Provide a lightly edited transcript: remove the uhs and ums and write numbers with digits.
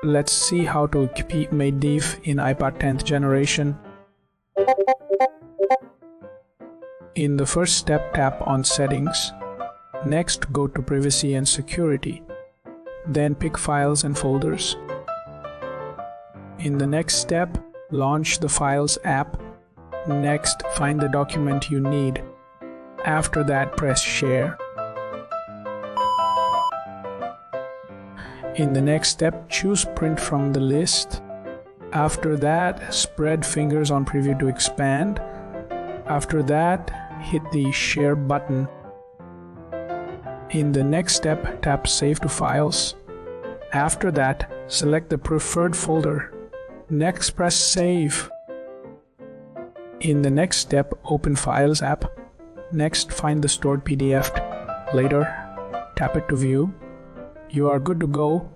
Let's see how to keep MateDev in iPad 10th generation. In the first step, tap on Settings. Next, go to Privacy and Security. Then pick Files and Folders. In the next step, launch the Files app. Next, find the document you need. After that, press Share. In the next step, choose Print from the list. After that, spread fingers on Preview to expand. After that, hit the Share button. In the next step, tap Save to Files. After that, select the preferred folder. Next, press Save. In the next step, open Files app. Next, find the stored PDF. Later, tap it to view. You are good to go.